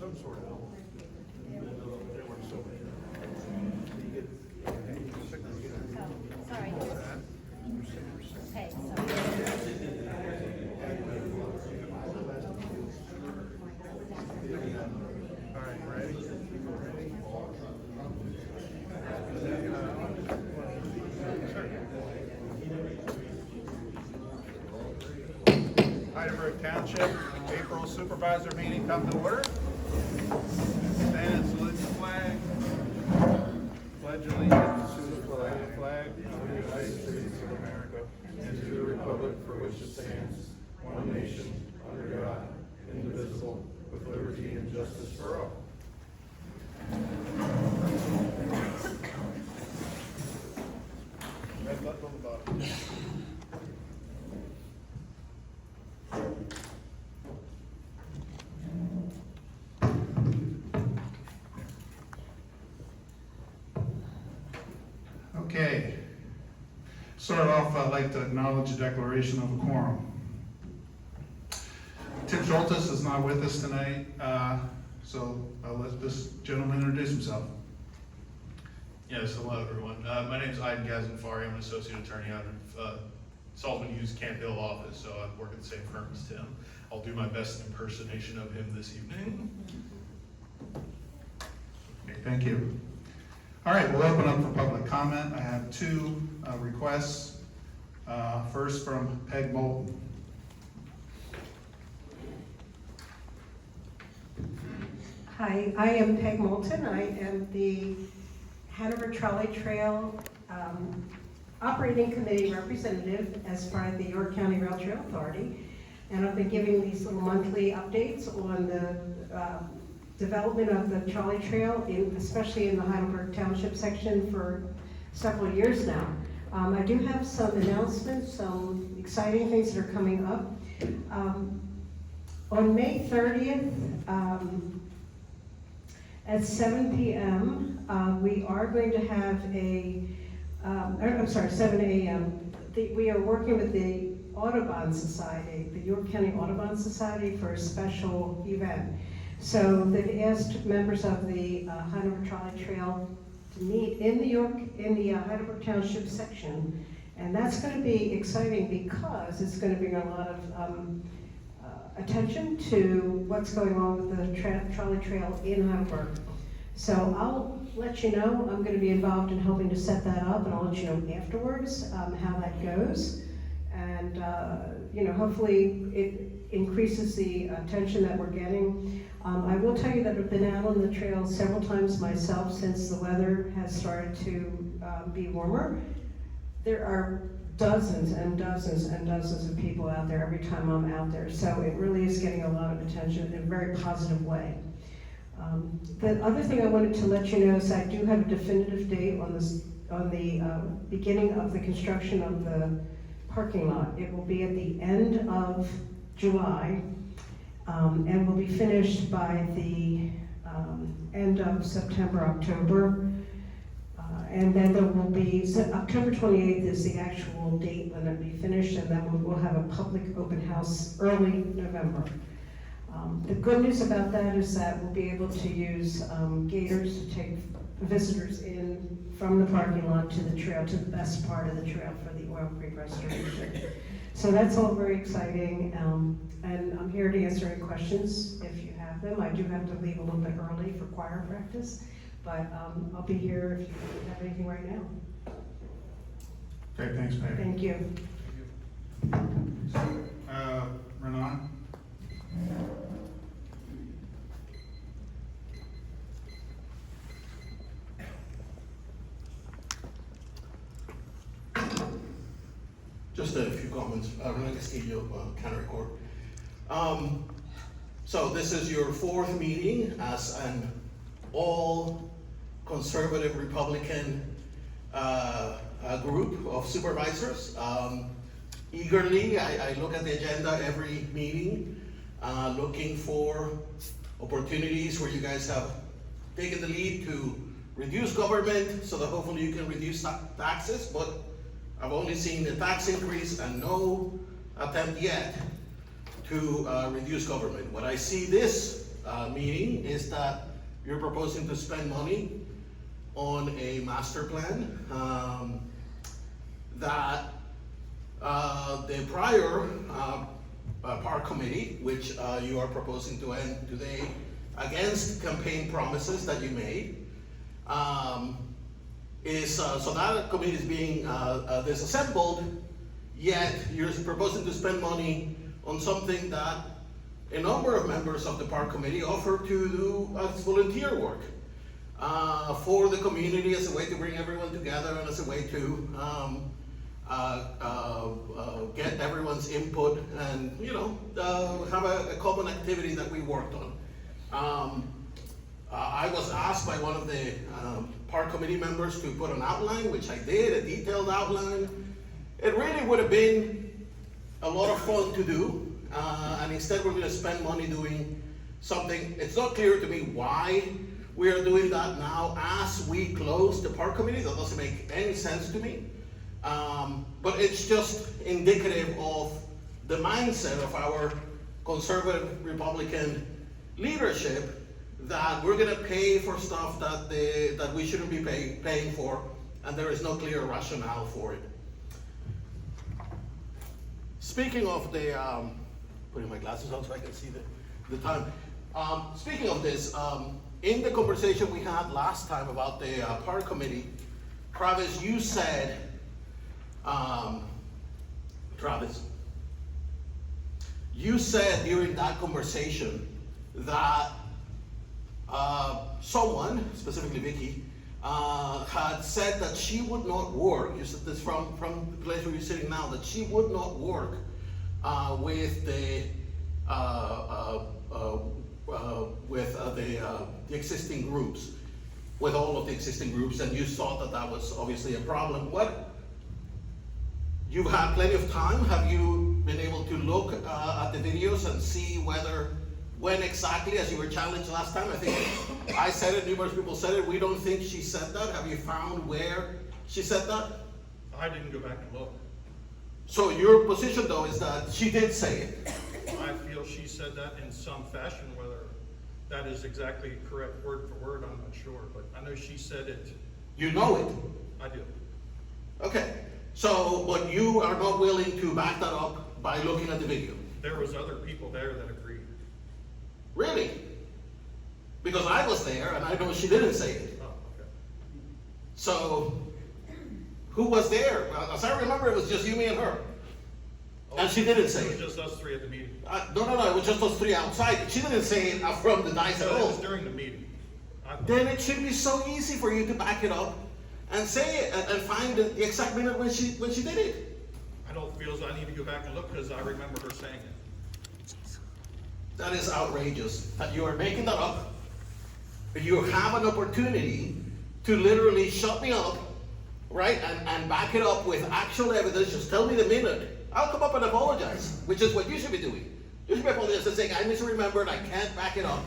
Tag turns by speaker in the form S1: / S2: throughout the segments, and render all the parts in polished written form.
S1: some sort of help. They weren't so many.
S2: Sorry. Okay, so.
S1: All right, ready? Heidelberg Township, April Supervisor meeting come to order. Stand and salute the flag. Pledge allegiance to the flag of the United States of America and to the republic for which it stands, one nation, under God, indivisible, with liberty and justice for all. Red button on the bottom. Okay. Start off, I'd like to acknowledge the declaration of a quorum. Tim Schultes is not with us tonight, so I'll let this gentleman introduce himself.
S3: Yes, hello everyone. My name is Aiden Gazenfari. I'm an associate attorney out of Salzman Hughes Camp Hill office, so I work at the same firm as Tim. I'll do my best impersonation of him this evening.
S1: Okay, thank you. All right, we'll open up for public comment. I have two requests. First from Peg Moulton.
S4: Hi, I am Peg Moulton. I am the Hanover Trolley Trail Operating Committee representative as part of the York County Rail Trail Authority. And I've been giving these little monthly updates on the development of the trolley trail, especially in the Heidelberg Township section for several years now. I do have some announcements, some exciting things that are coming up. On May 30th, at 7 p.m., we are going to have 7 a.m. We are working with the Audubon Society, the York County Audubon Society, for a special event. So they've asked members of the Heidelberg Trolley Trail to meet in the Heidelberg Township section, and that's going to be exciting because it's going to bring a lot of attention to what's going on with the trolley trail in Heidelberg. So I'll let you know. I'm going to be involved in helping to set that up, and I'll let you know afterwards how that goes. And hopefully it increases the attention that we're getting. I will tell you that I've been out on the trail several times myself since the weather has started to be warmer. There are dozens and dozens and dozens of people out there every time I'm out there, so it really is getting a lot of attention in a very positive way. The other thing I wanted to let you know is I do have a definitive date on the beginning of the construction of the parking lot. It will be at the end of July, and will be finished by the end of September, October. And then there will be, October 28th is the actual date when it'll be finished, and then we'll have a public open house early November. The good news about that is that we'll be able to use gators to take visitors in from the parking lot to the trail, to the best part of the trail for the Oil Creek Restoration. So that's all very exciting, and I'm here to answer any questions if you have them. I do have to leave a little bit early for choir practice, but I'll be here if you have anything right now.
S1: Okay, thanks, Peg.
S4: Thank you.
S1: Renan?
S5: Just a few comments. Renan Castillo, County Court. So this is your fourth meeting as an all conservative Republican group of supervisors. Eagerly, I look at the agenda every meeting, looking for opportunities where you guys have taken the lead to reduce government so that hopefully you can reduce taxes, but I've only seen the tax increase and no attempt yet to reduce government. What I see this meeting is that you're proposing to spend money on a master plan that the prior park committee, which you are proposing to end today against campaign promises that you made, so that committee is being disassembled, yet you're proposing to spend money on something that a number of members of the park committee offered to do as volunteer work for the community, as a way to bring everyone together and as a way to get everyone's input and, have a common activity that we worked on. I was asked by one of the park committee members to put an outline, which I did, a detailed outline. It really would have been a lot of fun to do, and instead we're going to spend money doing something. It's not clear to me why we are doing that now as we close the park committee. That doesn't make any sense to me. But it's just indicative of the mindset of our conservative Republican leadership, that we're going to pay for stuff that we shouldn't be paying for, and there is no clear rationale for it. Speaking of the, putting my glasses on so I can see the time. Speaking of this, in the conversation we had last time about the park committee, Travis, you said, during that conversation that someone, specifically Vicky, had said that she would not work. You said this from the place where you're sitting now, that she would not work with the existing groups, with all of the existing groups, and you thought that that was obviously a problem. You've had plenty of time. Have you been able to look at the videos and see when exactly, as you were challenged last time? I think I said it, numerous people said it. We don't think she said that. Have you found where she said that?
S6: I didn't go back and look.
S5: So your position, though, is that she did say it?
S6: I feel she said that in some fashion. Whether that is exactly correct word for word, I'm not sure, but I know she said it.
S5: You know it?
S6: I do.
S5: Okay. So, but you are not willing to back that up by looking at the video?
S6: There was other people there that agreed.
S5: Really? Because I was there and I know she didn't say it.
S6: Oh, okay.
S5: So, who was there? As I remember, it was just you, me, and her. And she didn't say
S6: It
S5: it.
S6: was just us three at the meeting.
S5: No, it was just those three outside. She didn't say it from the dais at
S6: No, it
S5: all.
S6: was during the meeting.
S5: Then it should be so easy for you to back it up and say it and find the exact minute when she did it.
S6: I don't feel as I need to go back and look because I remember her saying it.
S5: That is outrageous. That you are making that up. You have an opportunity to literally shut me up, right? And back it up with actual evidence. Just tell me the minute. I'll come up and apologize, which is what you should be doing. You should be apologizing and saying, I misremembered, I can't back it up.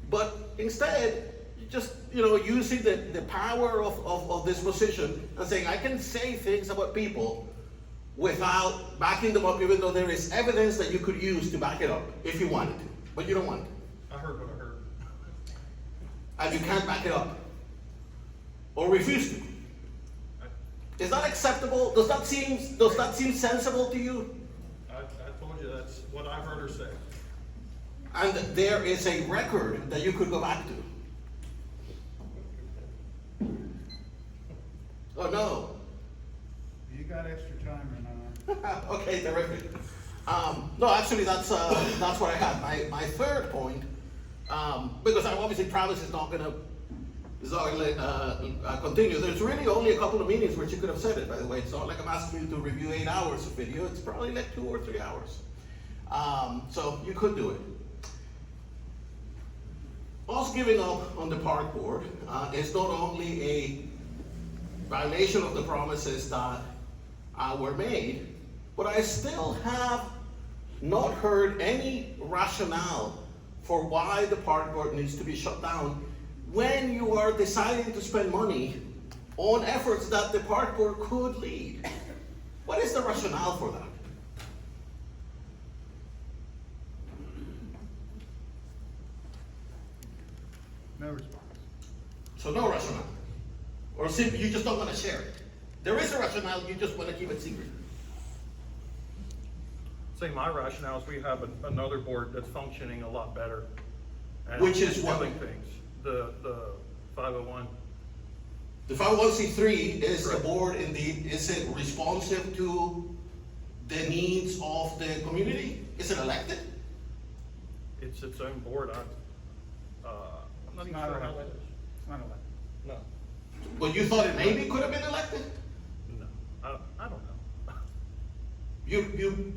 S5: But instead, just using the power of this position and saying, I can say things about people without backing them up, even though there is evidence that you could use to back it up if you wanted to, but you don't want to.
S6: I heard what I heard.
S5: And you can't back it up, or refuse to. Is that acceptable? Does that seem sensible to you?
S6: I told you that's what I heard her say.
S5: And there is a record that you could go back to. Oh no.
S1: You got extra time or not?
S5: Okay, terrific. No, actually, that's what I had. My third point, because obviously Travis is not going to continue. There's really only a couple of meetings where she could have said it. By the way, it's not like I'm asking you to review 8 hours of video. It's probably like 2 or 3 hours. So you could do it. Us giving up on the park board is not only a violation of the promises that were made, but I still have not heard any rationale for why the park board needs to be shut down when you are deciding to spend money on efforts that the park board could lead. What is the rationale for that?
S1: No response.
S5: So no rationale. Or simply you just don't want to share it. There is a rationale, you just want to keep it secret.
S6: Say my rationale is we have another board that's functioning a lot better. and
S5: Which is what?
S6: Doing things, the 501.
S5: The 501c3 is the
S6: Correct.
S5: board indeed, is it responsive to the needs of the community? Is it elected?
S6: It's its own board, I'm not
S1: It's
S6: even
S1: not
S6: sure how that
S1: elected.
S6: is.
S1: It's not elected.
S6: No,
S5: Well, you thought it maybe could have been elected?
S6: no, I don't know.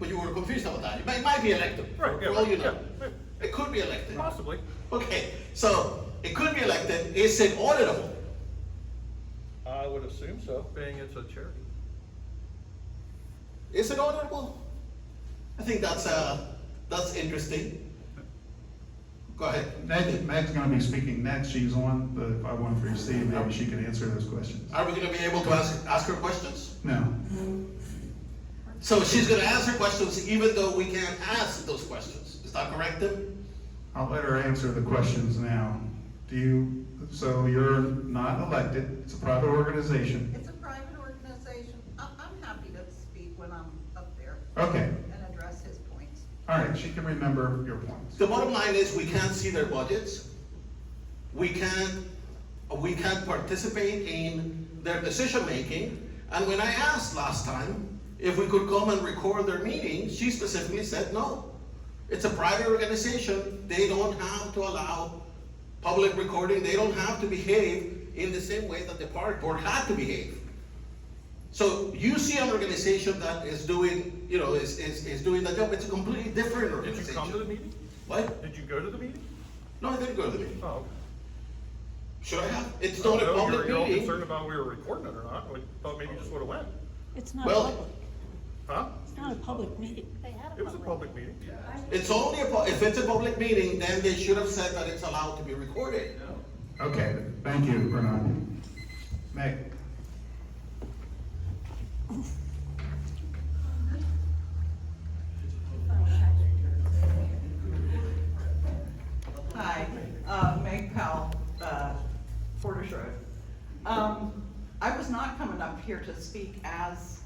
S5: But you were confused about that. It might be elected,
S6: Right,
S5: for
S6: yeah,
S5: all you
S6: right,
S5: know.
S6: yeah.
S5: It could be elected.
S6: Possibly.
S5: Okay, so it could be elected. Is it auditable?
S6: I would assume so, being it's a charity.
S5: Is it auditable? I think that's interesting. Go ahead.
S1: Meg's gonna be speaking next. She's on the 513C. Maybe she can answer those questions.
S5: Are we gonna be able to ask her questions?
S1: No.
S5: So she's gonna answer questions even though we can't ask those questions. Is that correct, Tim?
S1: I'll let her answer the questions now. So you're not elected, it's a private organization.
S7: It's a private organization. I'm happy to speak when I'm up there
S1: Okay,
S7: and address his points.
S1: all right, she can remember your points.
S5: The bottom line is we can't see their budgets. We can't participate in their decision making. And when I asked last time if we could come and record their meeting, she specifically said no. It's a private organization. They don't have to allow public recording. They don't have to behave in the same way that the park board had to behave. So you see an organization that is doing, is doing the job. It's a completely different
S6: Did
S5: organization.
S6: you come to the meeting?
S5: What?
S6: Did you go to the meeting?
S5: No, I didn't go to the meeting.
S6: Oh, okay.
S5: Should I have? It's not a
S6: No,
S5: public
S6: you're all
S5: meeting.
S6: concerned about we were recording it or not. I thought maybe you just would've went.
S8: It's not
S5: Well-
S8: public,
S6: Huh?
S8: it's not a public meeting.
S2: They had
S6: It was a public meeting.
S5: It's only if it's a public meeting, then they should have said that it's allowed to be recorded.
S1: Okay, thank you, Bernard. Meg?
S7: Hi, Meg Powell, Porter's Road. I was not coming up here to speak as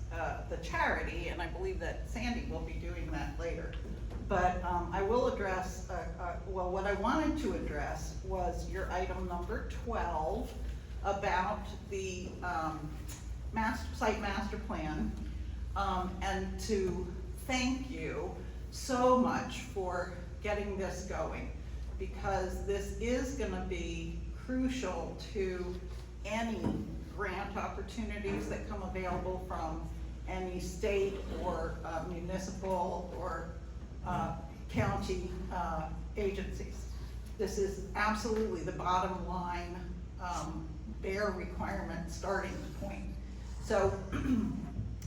S7: the charity, and I believe that Sandy will be doing that later. But I will address, well, what I wanted to address was your item number 12 about the site master plan, and to thank you so much for getting this going, because this is gonna be crucial to any grant opportunities that come available from any state or municipal or county agencies. This is absolutely the bottom line, bare requirement starting point. So,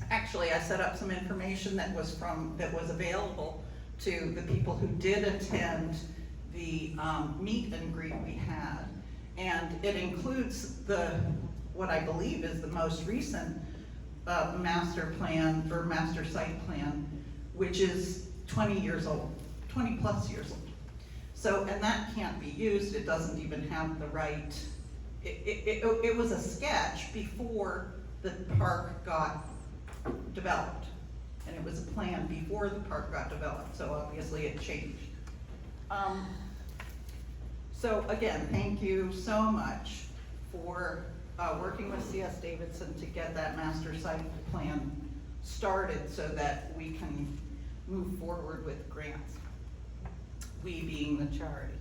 S7: actually, I set up some information that was available to the people who did attend the meet and greet we had. And it includes what I believe is the most recent master plan or master site plan, which is 20 years old, 20 plus years old. So, and that can't be used, it doesn't even have the right, it was a sketch before the park got developed. And it was a plan before the park got developed, so obviously it changed. So again, thank you so much for working with CS Davidson to get that master site plan started so that we can move forward with grants. We being the charity,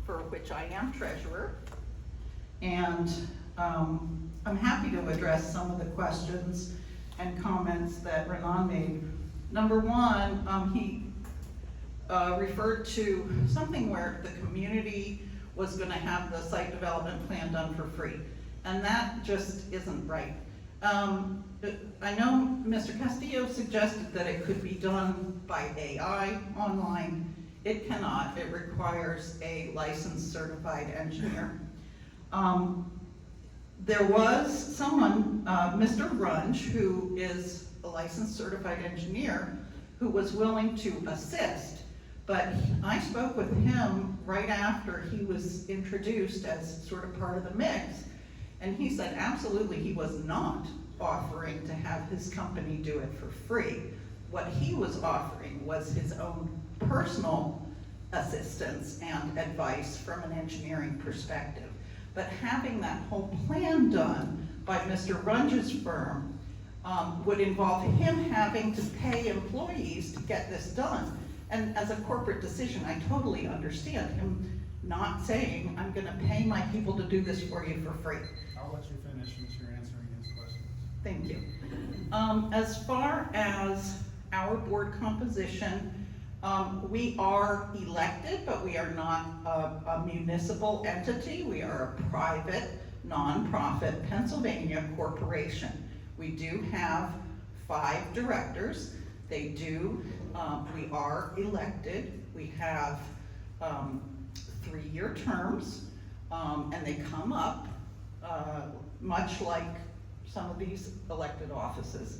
S7: for which I am treasurer. And I'm happy to address some of the questions and comments that Renan made. Number one, he referred to something where the community was gonna have the site development plan done for free. And that just isn't right. I know Mr. Castillo suggested that it could be done by AI online. It cannot, it requires a licensed certified engineer. There was someone, Mr. Runge, who is a licensed certified engineer, who was willing to assist, But I spoke with him right after he was introduced as sort of part of the mix, and he said absolutely he was not offering to have his company do it for free. What he was offering was his own personal assistance and advice from an engineering perspective. But having that whole plan done by Mr. Runge's firm would involve him having to pay employees to get this done. And as a corporate decision, I totally understand him not saying, I'm gonna pay my people to do this for you for free.
S1: I'll let you finish since you're answering his questions.
S7: Thank you. As far as our board composition, we are elected, but we are not a municipal entity. We are a private, nonprofit Pennsylvania corporation. We do have 5 directors. They do, we are elected. We have 3-year terms, and they come up much like some of these elected offices.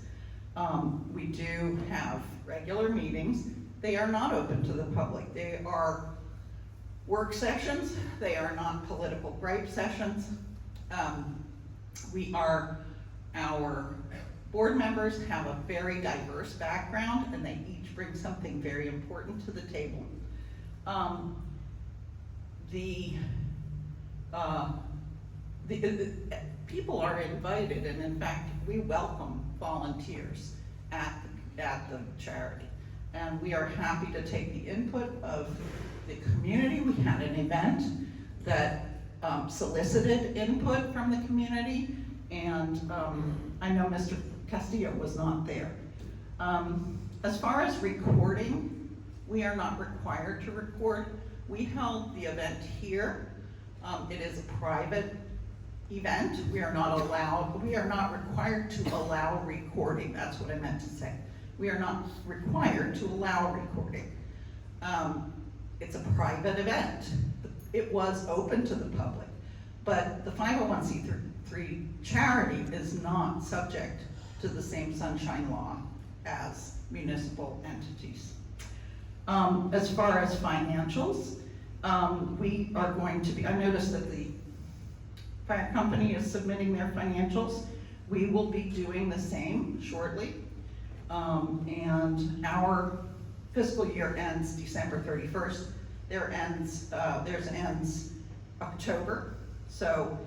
S7: We do have regular meetings. They are not open to the public. They are work sessions. They are not political gripe sessions. Our board members have a very diverse background, and they each bring something very important to the table. The people are invited, and in fact, we welcome volunteers at the charity. And we are happy to take the input of the community. We had an event that solicited input from the community, and I know Mr. Castillo was not there. As far as recording, we are not required to record. We held the event here. It is a private event. We are not required to allow recording. That's what I meant to say. We are not required to allow recording. It's a private event. It was open to the public, but the 501c3 charity is not subject to the same sunshine law as municipal entities. As far as financials, we are going to be, I noticed that the fire company is submitting their financials. We will be doing the same shortly. And our fiscal year ends December 31st. Theirs ends October. So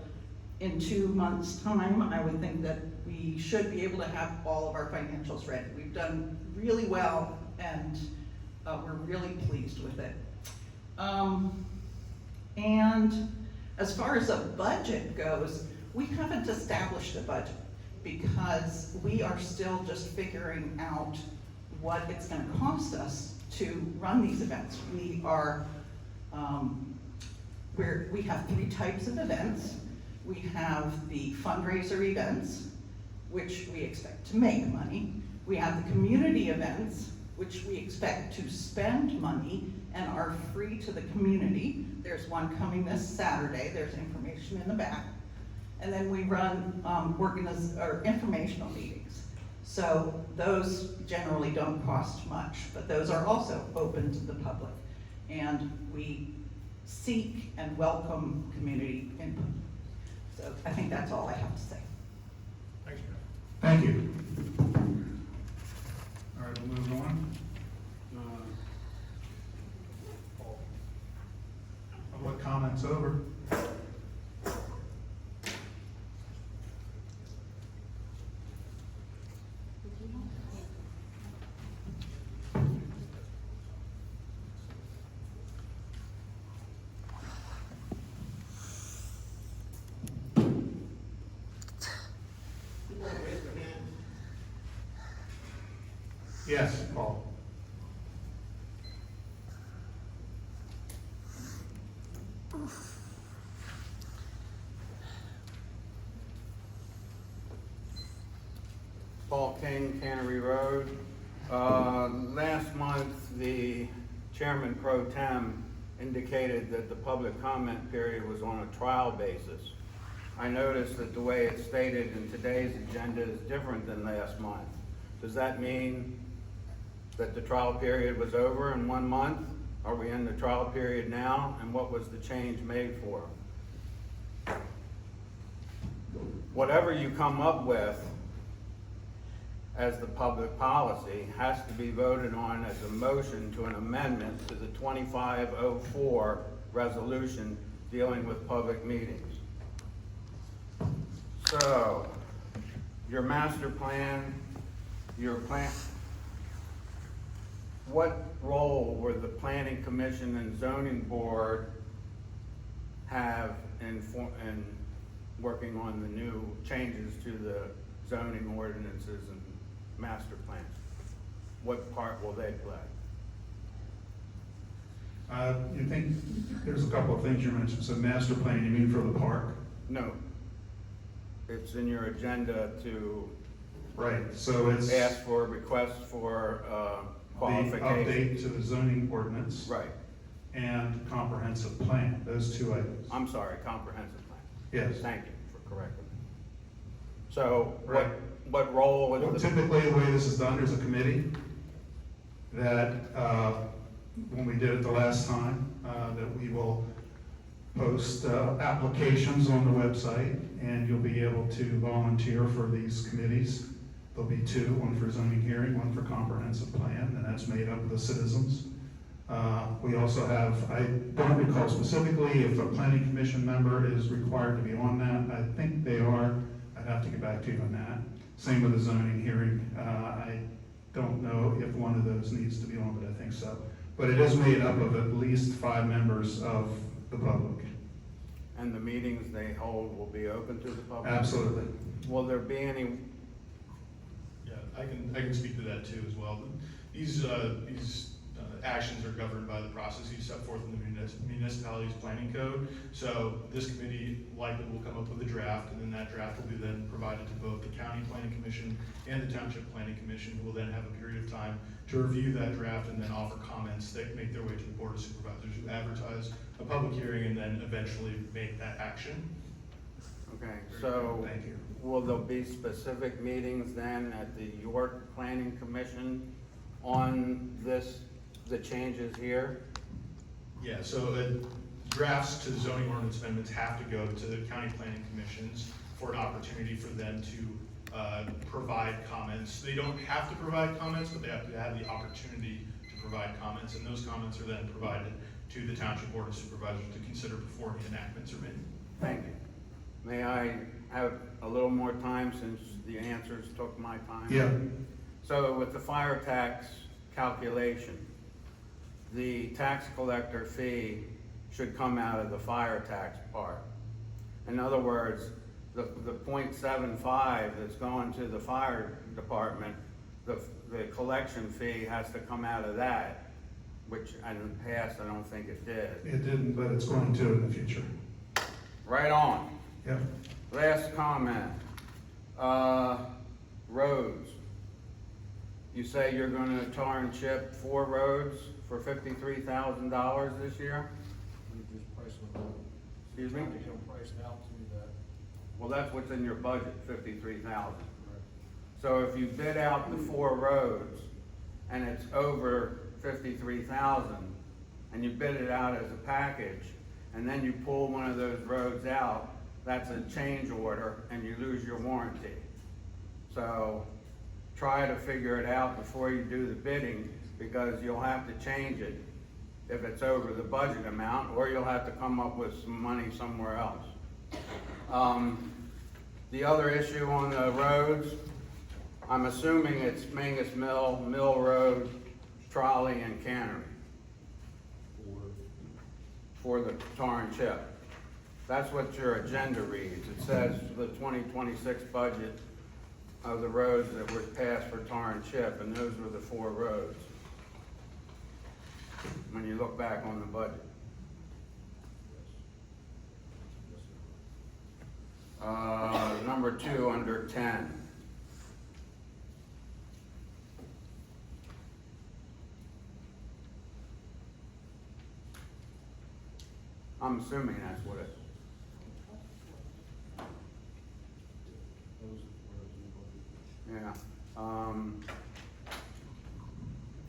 S7: in 2 months' time, I would think that we should be able to have all of our financials ready. We've done really well, and we're really pleased with it. And as far as a budget goes, we haven't established a budget because we are still just figuring out what it's going to cost us to run these events. We have 3 types of events. We have the fundraiser events, which we expect to make money. We have the community events, which we expect to spend money and are free to the community. There's one coming this Saturday. There's information in the back. And then we run informational meetings. So those generally don't cost much, but those are also open to the public. And we seek and welcome community input. So I think that's all I have to say.
S1: Thanks, Jeff.
S9: Thank you.
S1: All right, we'll move on.
S9: Public comments over. Yes, Paul.
S10: Paul King, Cannery Road. Last month, the chairman pro tem indicated that the public comment period was on a trial basis. I noticed that the way it's stated in today's agenda is different than last month. Does that mean that the trial period was over in 1 month? Are we in the trial period now, and what was the change made for? Whatever you come up with as the public policy has to be voted on as a motion to an amendment to the 2504 resolution dealing with public meetings. So, your master plan, what role were the planning commission and zoning board have in working on the new changes to the zoning ordinances and master plans? What part will they play?
S9: You think, there's a couple of things you mentioned, so master plan, you mean for the park?
S10: No. It's in your agenda to
S9: Right, so it's
S10: ask for requests for
S9: the
S10: qualification.
S9: update to the zoning ordinance.
S10: Right,
S9: And comprehensive plan, those two items.
S10: I'm sorry, comprehensive plan.
S9: Yes.
S10: Thank you for correcting me. So,
S9: Right.
S10: what role
S9: Well,
S10: was the,
S9: typically, the way this is done, there's a committee that, when we did it the last time, that we will post applications on the website, and you'll be able to volunteer for these committees. There'll be two, one for zoning hearing, one for comprehensive plan, and that's made up of the citizens. We also have, I don't recall specifically if a planning commission member is required to be on that. I think they are. I'd have to get back to you on that. Same with the zoning hearing. I don't know if one of those needs to be on, but I think so. But it is made up of at least 5 members of the public.
S10: and the meetings they hold will be open to the public?
S9: Absolutely.
S10: Will there be any,
S3: Yeah, I can speak to that too as well. These actions are governed by the processes set forth in the municipality's planning code. So this committee likely will come up with a draft, and then that draft will be then provided to both the county planning commission and the township planning commission, who will then have a period of time to review that draft and then offer comments that make their way to the board of supervisors, who advertise a public hearing and then eventually make that action.
S10: okay, so
S9: Thank you.
S10: will there be specific meetings then at the York Planning Commission on the changes here?
S3: Yeah, so drafts to zoning ordinance amendments have to go to the county planning commissions for an opportunity for them to provide comments. They don't have to provide comments, but they have to have the opportunity to provide comments, and those comments are then provided to the township board of supervisors to consider before any enactments are made.
S10: Thank you. May I have a little more time since the answers took my time?
S9: Yeah.
S10: So with the fire tax calculation, the tax collector fee should come out of the fire tax part. In other words, the 0.75 that's going to the fire department, the collection fee has to come out of that, which in the past, I don't think it did.
S9: It didn't, but it's going to in the future.
S10: Right on.
S9: Yep.
S10: Last comment. Roads. You say you're gonna tar and chip 4 roads for $53,000 this year? Excuse me? Well, that's what's in your budget, 53,000. So if you bid out the 4 roads and it's over 53,000 and you bid it out as a package and then you pull one of those roads out, that's a change order and you lose your warranty. So try to figure it out before you do the bidding, because you'll have to change it if it's over the budget amount, or you'll have to come up with some money somewhere else. The other issue on the roads, I'm assuming it's Mangus Mill, Mill Road, Trolley, and Cannery for the tar and chip. That's what your agenda reads. It says the 2026 budget of the roads that were passed for tar and chip, and those were the 4 roads when you look back on the budget. Number 2 under 10. I'm assuming that's what it. Yeah.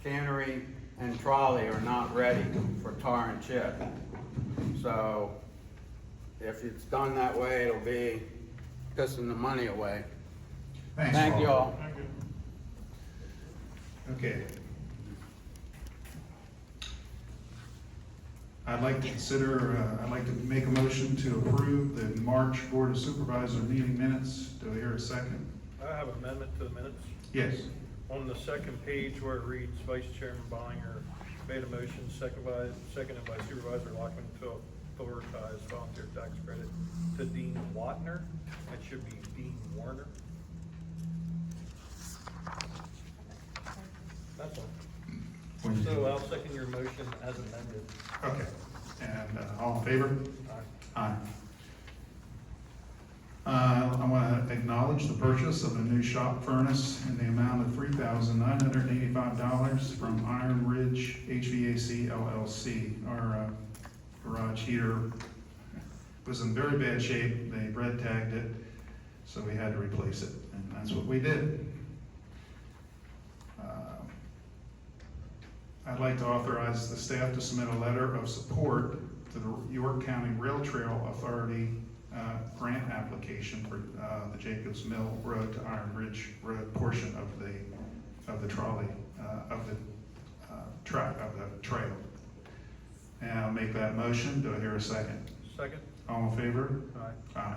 S10: Cannery and trolley are not ready for tar and chip. So if it's done that way, it'll be pissing the money away.
S9: Thanks,
S10: Thank you
S9: Paul.
S10: all.
S9: Okay. I'd like to make a motion to approve the March Board of Supervisor meeting minutes. Do I hear a second?
S6: I have an amendment to the minutes.
S9: Yes.
S6: On the second page where it reads Vice Chairman Boninger made a motion, seconded by Supervisor Lockman to authorize volunteer tax credit to Dean Watner. It should be Dean Warner. That's all. So I'll second your motion as amended.
S9: Okay. And all in favor? Aye. I want to acknowledge the purchase of a new shop furnace in the amount of $3,985 from Iron Ridge HVAC LLC. Our garage heater was in very bad shape. They red tagged it, so we had to replace it, and that's what we did. I'd like to authorize the staff to submit a letter of support to the York County Rail Trail Authority grant application for the Jacobs Mill Road to Iron Ridge Road portion of the trolley, of the track, of the trail. And I'll make that motion. Do I hear a second?
S6: Second?
S9: All in favor?
S6: Aye.
S9: Aye.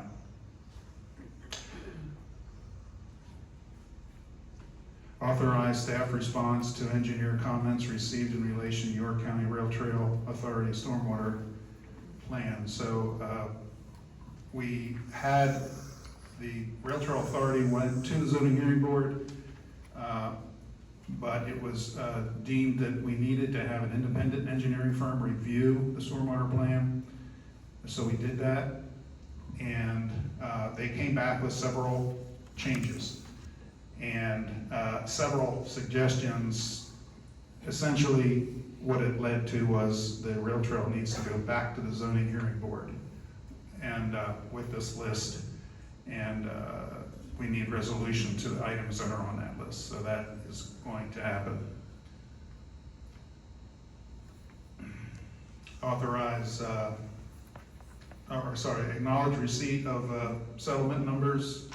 S9: Authorize staff response to engineer comments received in relation to York County Rail Trail Authority stormwater plan. So we had the Rail Trail Authority went to the zoning hearing board, but it was deemed that we needed to have an independent engineering firm review the stormwater plan. So we did that, and they came back with several changes and several suggestions. Essentially, what it led to was the rail trail needs to go back to the zoning hearing board and with this list, and we need resolution to the items that are on that list. So that is going to happen. Acknowledge receipt of settlement numbers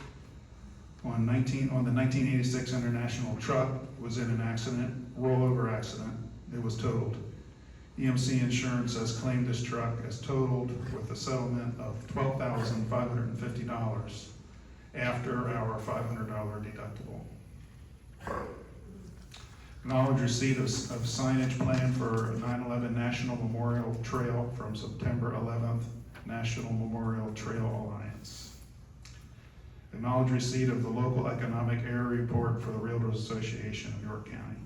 S9: on the 1986 International truck was in an accident, rollover accident. It was totaled. EMC Insurance has claimed this truck as totaled with a settlement of $12,550 after our $500 deductible. Acknowledge receipt of signage plan for 9/11 National Memorial Trail from September 11th, National Memorial Trail Alliance. Acknowledge receipt of the local economic area report for the Realtors Association of York County.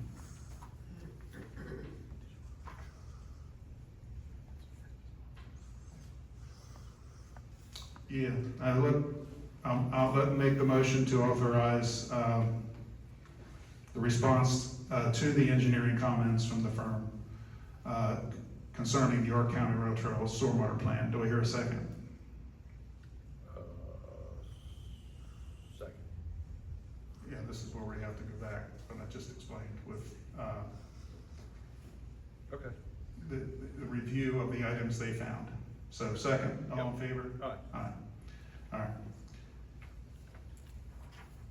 S9: Yeah, I'll make the motion to authorize the response to the engineering comments from the firm concerning the York County Rail Trail stormwater plan. Do I hear a second?
S6: Second.
S9: Yeah, this is where we have to go back, what I just explained with
S6: Okay.
S9: the review of the items they found. So second, all in favor?
S6: Aye.
S9: Aye. All right.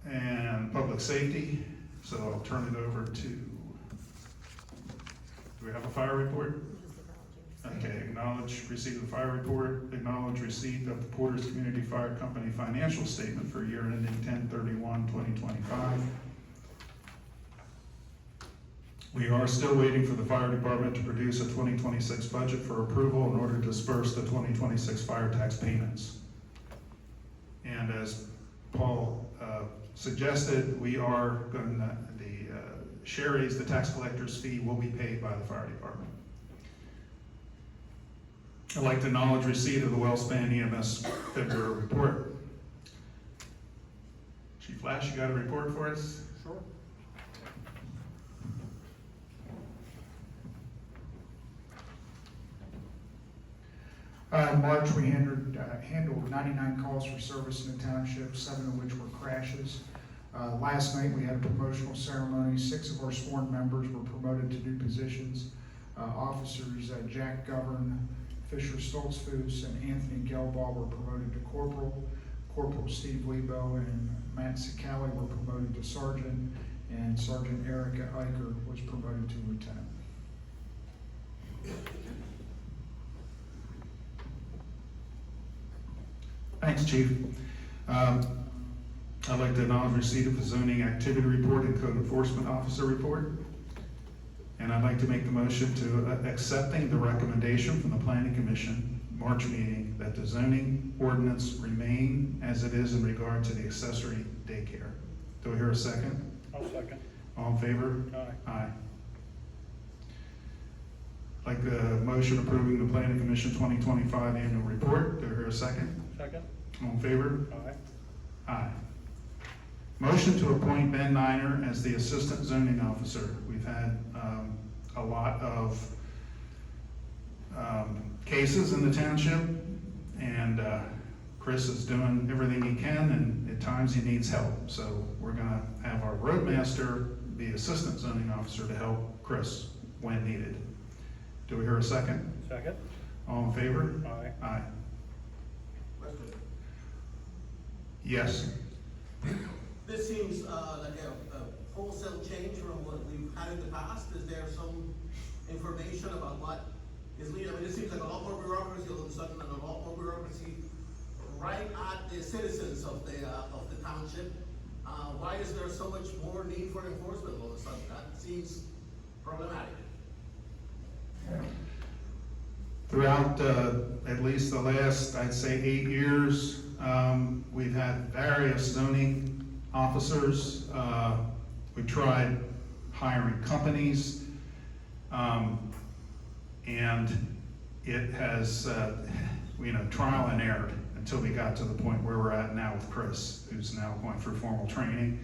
S9: And public safety, so I'll turn it over to, do we have a fire report? Okay, acknowledge receipt of the fire report, acknowledge receipt of the Porter's Community Fire Company financial statement for year ending 10/31/2025. We are still waiting for the fire department to produce a 2026 budget for approval in order to disperse the 2026 fire tax payments. And as Paul suggested, we are going to, the Sherry's, the tax collector's fee will be paid by the fire department. I'd like to acknowledge receipt of the Wellspan EMS February report. Chief Flash, you got a report for us?
S6: Sure.
S11: In March, we handled 99 calls for service in the township, 7 of which were crashes. Last night, we had a promotional ceremony. 6 of our sworn members were promoted to new positions. Officers Jack Govern, Fisher Stoltzfus, and Anthony Gelbaugh were promoted to corporal. Corporal Steve Lebo and Matt Sicali were promoted to sergeant, and Sergeant Erica Eicher was promoted to lieutenant.
S9: Thanks, Chief. I'd like to acknowledge receipt of the zoning activity report and code enforcement officer report. And I'd like to make the motion to accepting the recommendation from the Planning Commission March meeting that the zoning ordinance remain as it is in regard to the accessory daycare. Do I hear a second?
S6: I'll second.
S9: All in favor?
S6: Aye.
S9: Aye. Like the motion approving the Planning Commission 2025 annual report. Do I hear a second?
S6: Second?
S9: All in favor?
S6: Aye.
S9: Aye. Motion to appoint Ben Niner as the Assistant Zoning Officer. We've had a lot of cases in the township, and Chris is doing everything he can, and at times he needs help. So we're gonna have our roadmaster be Assistant Zoning Officer to help Chris when needed. Do we hear a second?
S6: Second?
S9: All in favor?
S6: Aye.
S9: Aye.
S5: Question.
S9: Yes.
S5: This seems like a wholesale change from what we've had in the past. Is there some information about what is leading? I mean, it seems like a lot more bureaucracy all of a sudden, and a lot more bureaucracy right at the citizens of the township. Why is there so much more need for enforcement all of a sudden? That seems problematic.
S9: Throughout at least the last, I'd say, 8 years, we've had various zoning officers. We tried hiring companies, and it has, trial and error until we got to the point where we're at now with Chris, who's now going through formal training.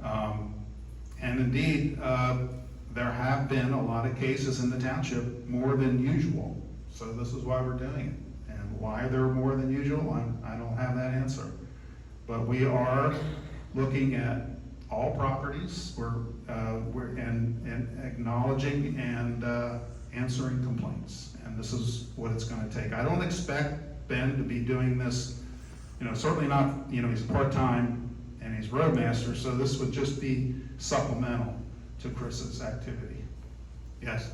S9: And indeed, there have been a lot of cases in the township, more than usual. So this is why we're doing it. And why they're more than usual, I don't have that answer. But we are looking at all properties. We're acknowledging and answering complaints. And this is what it's gonna take. I don't expect Ben to be doing this, certainly not, he's part-time and he's roadmaster, so this would just be supplemental to Chris's activity. Yes?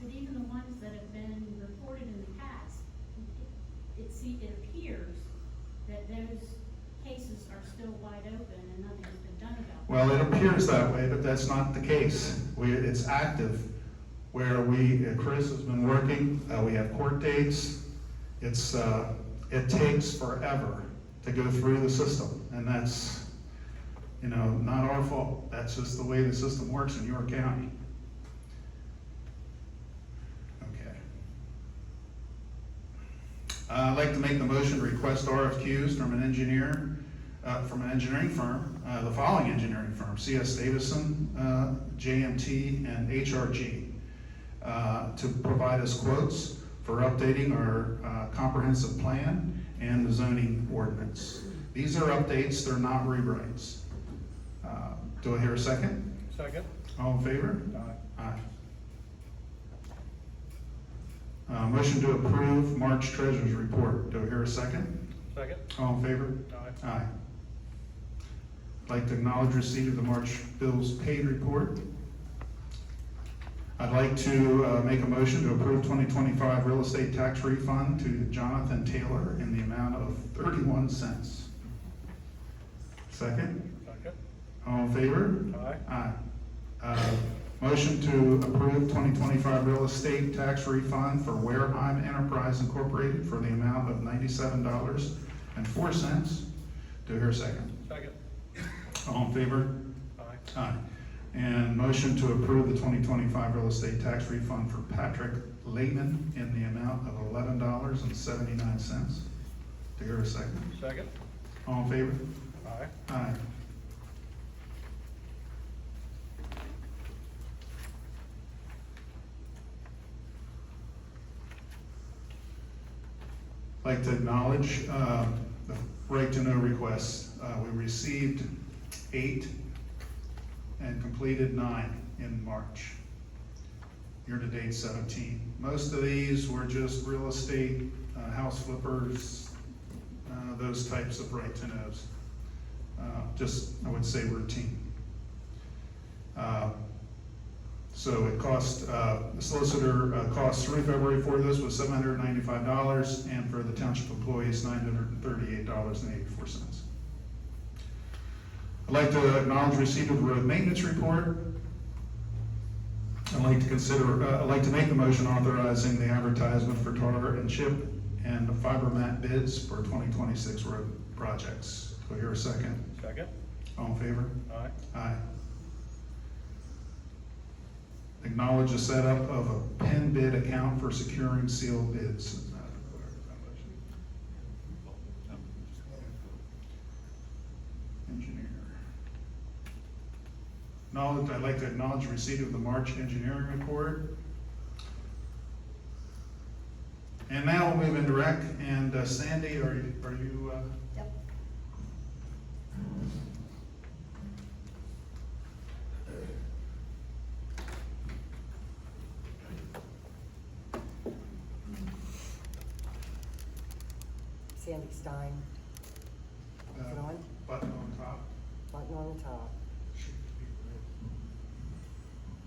S2: But even the ones that have been reported in the past, it appears that those cases are still wide open and nothing has been done about them.
S9: Well, it appears that way, but that's not the case. It's active, where Chris has been working, we have court dates. It takes forever to go through the system, and that's, not our fault. That's just the way the system works in York County. Okay. I'd like to make the motion to request RFQs from an engineering firm, the following engineering firms: CS Davison, JMT, and HRG, to provide us quotes for updating our comprehensive plan and the zoning ordinance. These are updates, they're not rewrites. Do I hear a second?
S6: Second?
S9: All in favor?
S6: Aye.
S9: Aye. Motion to approve March Treasurer's Report. Do I hear a second?
S6: Second?
S9: All in favor?
S6: Aye.
S9: Aye. I'd like to acknowledge receipt of the March bills paid report. I'd like to make a motion to approve 2025 real estate tax refund to Jonathan Taylor in the amount of 31 cents. Second?
S6: Second?
S9: All in favor?
S6: Aye.
S9: Aye. Motion to approve 2025 real estate tax refund for Wareheim Enterprise Incorporated for the amount of $97.04. Do I hear a second?
S6: Second?
S9: All in favor?
S6: Aye.
S9: Aye. And motion to approve the 2025 real estate tax refund for Patrick Lehman in the amount of $11.79. Do I hear a second?
S6: Second?
S9: All in favor?
S6: Aye.
S9: Aye. I'd like to acknowledge the right to know requests. We received 8 and completed 9 in March. Year-to-date 17. Most of these were just real estate, house flippers, those types of right-to-knows. Just, I would say, routine. So it cost, the solicitor cost through February for this was $795, and for the township employees, $938.84. I'd like to acknowledge receipt of the road maintenance report. I'd like to make the motion authorizing the advertisement for tar and chip and fiber mat bids for 2026 road projects. Do I hear a second?
S6: Second?
S9: All in favor?
S6: Aye.
S9: Aye. Acknowledge the setup of a pen bid account for securing sealed bids. Engineer. I'd like to acknowledge receipt of the March engineering report. And now we'll move into rec, and Sandy, are you?
S4: Yep.
S12: Sandy Stein, is it on?
S9: Button on top.
S12: Button on the top.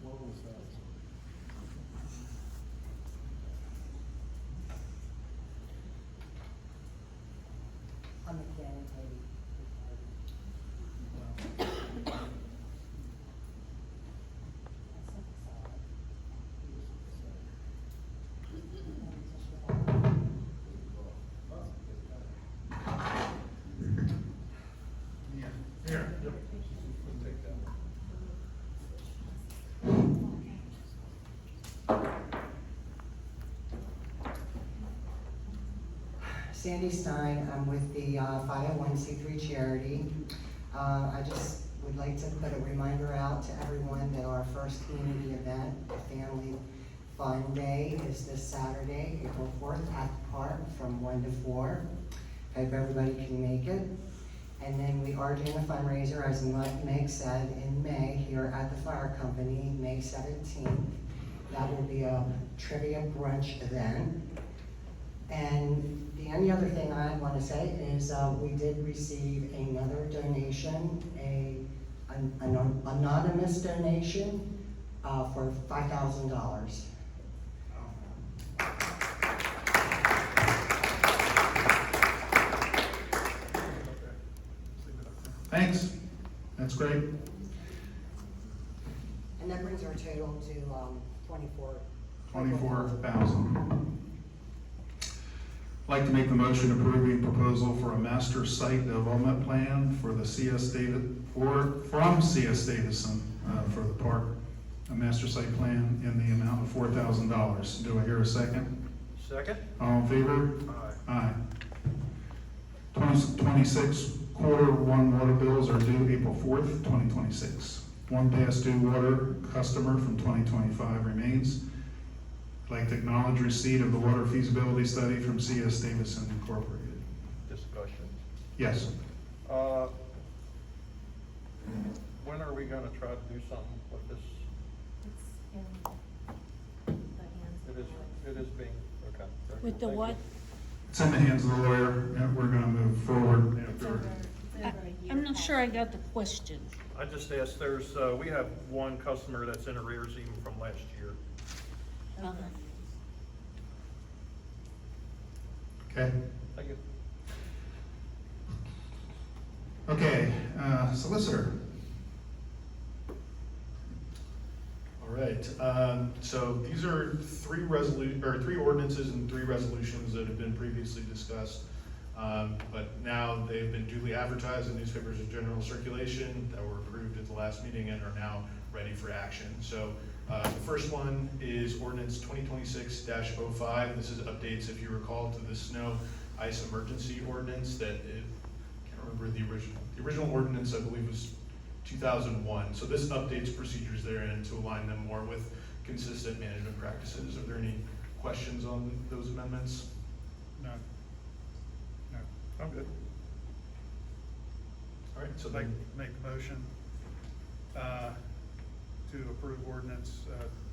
S9: What was that?
S12: I'm a candidate.
S9: Yeah, here. Yep.
S6: Take that.
S12: Sandy Stein, I'm with the 501c3 charity. I just would like to put a reminder out to everyone that our first community event, the Family Fun Day, is this Saturday, April 4th at the park from 1 to 4. Hope everybody can make it. And then we are doing a fundraiser, as Meg said, in May here at the fire company, May 17th. That will be a trivia brunch event. And the only other thing I want to say is we did receive another donation, an anonymous donation for $5,000.
S9: Thanks, that's great.
S12: And that brings our total to
S9: 24,000. I'd like to make the motion approving proposal for a master site development plan for the from CS Davison for the park, a master site plan in the amount of $4,000. Do I hear a second?
S6: Second?
S9: All in favor?
S6: Aye.
S9: Aye. 2026 quarter one water bills are due April 4th, 2026. One past due water customer from 2025 remains. I'd like to acknowledge receipt of the water feasibility study from CS Davison Incorporated.
S6: Discussion.
S9: Yes.
S6: When are we gonna try to do something with this? It is being, okay.
S8: With the
S6: Thank
S8: what?
S6: you.
S9: It's in the hands of the lawyer, and we're gonna move forward after.
S8: I'm not sure I got the question.
S6: I just asked, we have one customer that's in arrears even from last year.
S8: Uh-huh.
S9: Okay.
S6: Thank you.
S9: Okay, solicitor.
S3: All right, so these are three ordinances and 3 resolutions that have been previously discussed. But now they've been duly advertised in newspapers of general circulation that were approved at the last meeting and are now ready for action. So the first one is ordinance 2026-05. This is updates, if you recall, to the snow ice emergency ordinance that can't remember the original ordinance, I believe, was 2001. So this updates procedures therein to align them more with consistent management practices. Are there any questions on those amendments?
S6: No. No, I'm good.
S3: All All right, so
S6: I'd like
S3: then,
S6: to make a motion to approve ordinance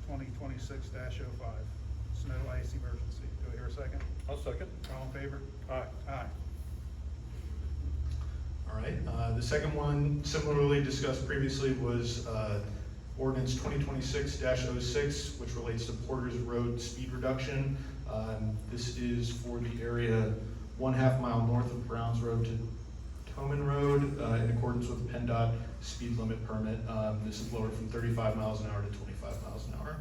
S6: 2026-05, snow ice emergency. Do I hear a second?
S13: I'll second.
S6: All in favor?
S13: Aye.
S6: Aye.
S3: all right, the second one similarly discussed previously was ordinance 2026-06, which relates to Porter's Road speed reduction. This is for the area 1/2 mile north of Browns Road to Toman Road, in accordance with PennDOT speed limit permit. This is lowered from 35 miles an hour to 25 miles an hour.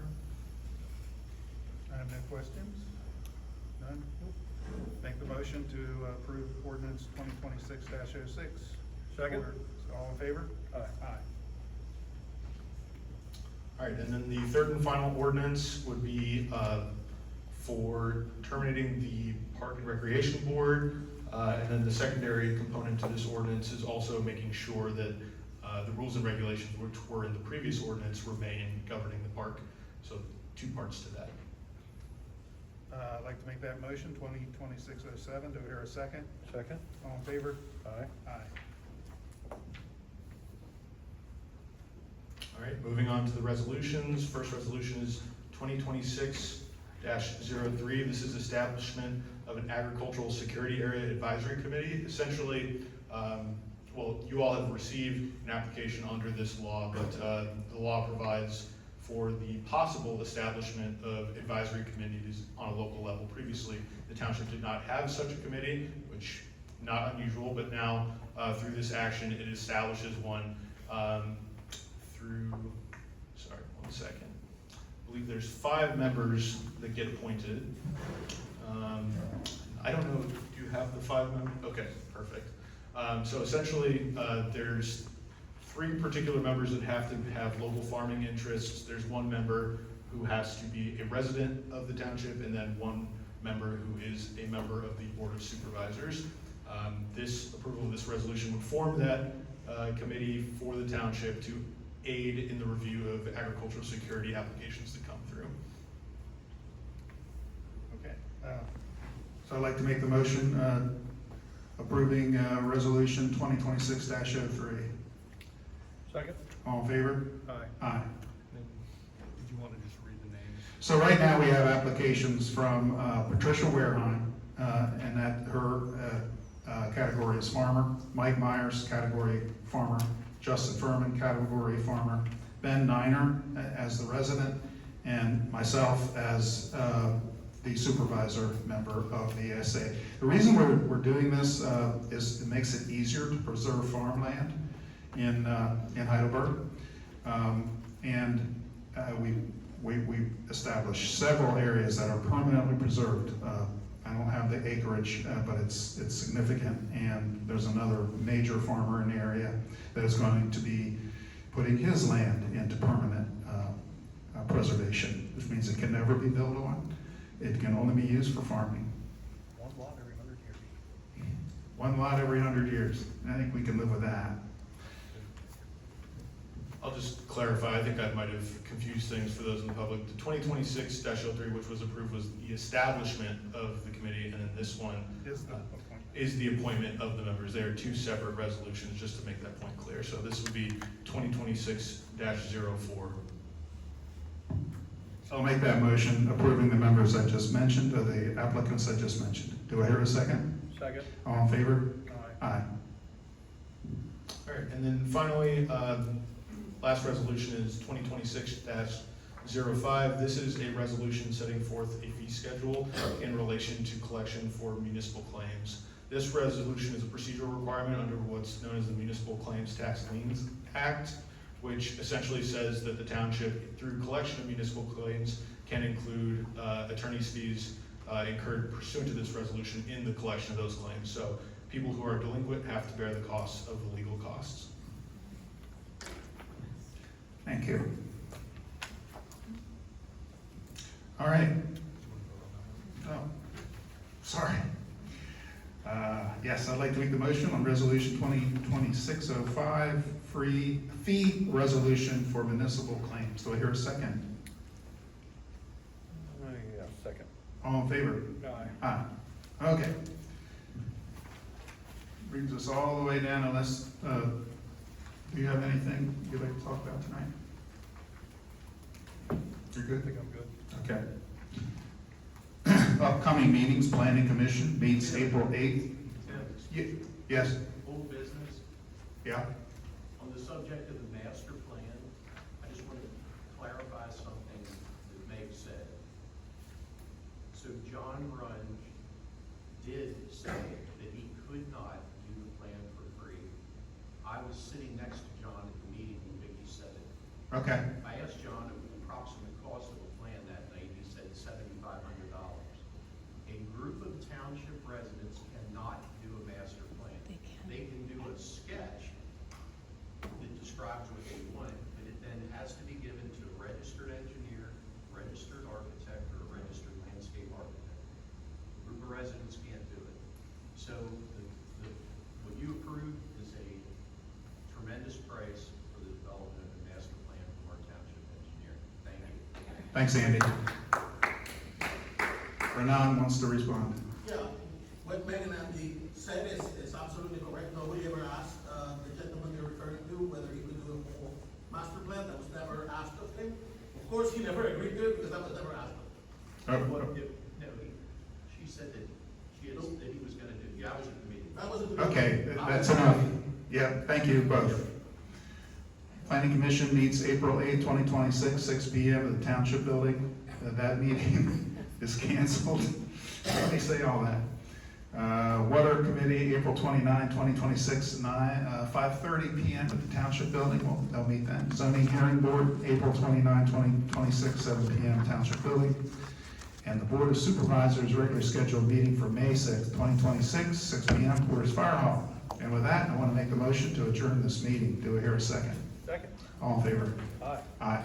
S6: I have no questions? None? Make the motion to approve ordinance 2026-06.
S13: Second.
S6: All in favor?
S13: Aye.
S6: Aye.
S3: All right, and then the third and final ordinance would be for terminating the Park and Recreation Board. And then the secondary component to this ordinance is also making sure that the rules and regulations which were in the previous ordinance remain governing the park. So 2 parts to that.
S6: I'd like to make that motion, 2026-07. Do I hear a second?
S13: Second.
S6: All in favor?
S13: Aye.
S6: Aye.
S3: All right, moving on to the resolutions. First resolution is 2026-03. This is establishment of an agricultural security area advisory committee. Essentially, well, you all have received an application under this law, but the law provides for the possible establishment of advisory committees on a local level. Previously, the township did not have such a committee, which not unusual, but now through this action, it establishes one through, sorry, 1 second. I believe there's 5 members that get appointed. I don't know, do you have the 5 members? Okay, perfect. So essentially, there's 3 particular members that have to have local farming interests. There's 1 member who has to be a resident of the township, and then 1 member who is a member of the Board of Supervisors. This approval of this resolution would form that committee for the township to aid in the review of agricultural security applications that come through.
S6: Okay.
S9: So I'd like to make the motion approving resolution 2026-03.
S13: Second.
S9: All in favor?
S13: Aye.
S9: Aye.
S13: Did you want to just read the names?
S9: So right now, we have applications from Patricia Wareheim, and that her category is farmer. Mike Myers, category farmer. Justin Furman, category farmer. Ben Niner as the resident, and myself as the supervisor member of the ESA. The reason we're doing this is it makes it easier to preserve farmland in Heidelberg. We established several areas that are permanently preserved. I don't have the acreage, but it's significant. And there's another major farmer in the area that is going to be putting his land into permanent preservation, which means it can never be built on. It can only be used for farming.
S6: 1 lot every 100 years.
S9: 1 lot every 100 years. I think we can live with that.
S3: I'll just clarify, I think I might have confused things for those in the public. The 2026-03, which was approved, was the establishment of the committee, and then this one is the appointment of the members. They are 2 separate resolutions, just to make that point clear. So this would be 2026-04.
S9: So I'll make that motion approving the members I just mentioned, or the applicants I just mentioned. Do I hear a second?
S13: Second.
S9: All in favor?
S6: Aye.
S9: Aye.
S3: All right, and then finally, last resolution is 2026-05. This is a resolution setting forth a fee schedule in relation to collection for municipal claims. This resolution is a procedural requirement under what's known as the Municipal Claims Tax Liens Act, which essentially says that the township, through collection of municipal claims, can include attorney's fees incurred pursuant to this resolution in the collection of those claims. So people who are delinquent have to bear the costs of the legal costs.
S9: Thank you. All right. Oh, sorry. Yes, I'd like to make the motion on resolution 2026-05, fee resolution for municipal claims. Do I hear a second?
S13: Yeah, second.
S9: All in favor?
S13: Aye.
S9: Aye. Okay. brings us all the way down unless, do you have anything you'd like to talk about tonight? You're
S6: I
S9: good?
S6: think I'm good.
S9: Okay. Upcoming meetings, Planning Commission meets April 8th. Yes,
S14: Old business,
S9: yeah,
S14: on the subject of the master plan, I just want to clarify something that Meg said. So John Runge did say that he could not do the plan for free. I was sitting next to John at the meeting when Vicki said it.
S9: okay,
S14: I asked John the approximate cost of a plan that night, he said $7,500. A group of township residents cannot do a master plan. They can do a sketch that describes what they want, but it then has to be given to a registered engineer, registered architect, or a registered landscape architect. A group of residents can't do it. So what you approved is a tremendous price for the development of a master plan from our township engineer. Thank you.
S9: thanks, Andy. Renan wants to respond.
S5: Yeah, what Megan and Andy said is absolutely correct. Nobody ever asked the gentleman you're referring to whether he could do a full master plan. That was never asked of him. Of course, he never agreed to it because that was never asked of him.
S9: Oh,
S14: She said that that he was gonna do, yeah, I was at the meeting.
S5: That wasn't.
S9: okay, that's enough. Yeah, thank you both. Planning Commission meets April 8th, 2026, 6 p.m. at the Township Building. That meeting is canceled. Let me say all that. Water Committee, April 29, 2026, 5:30 p.m. at the Township Building. Well, they'll meet then. Zoning Hearing Board, April 29, 2026, 7 p.m. Township Building. And the Board of Supervisors regular scheduled meeting for May 6, 2026, 6 p.m. Porter's Fire Hall. And with that, I want to make a motion to adjourn this meeting. Do I hear a second?
S6: Second.
S9: All in favor?
S6: Aye.
S9: Aye.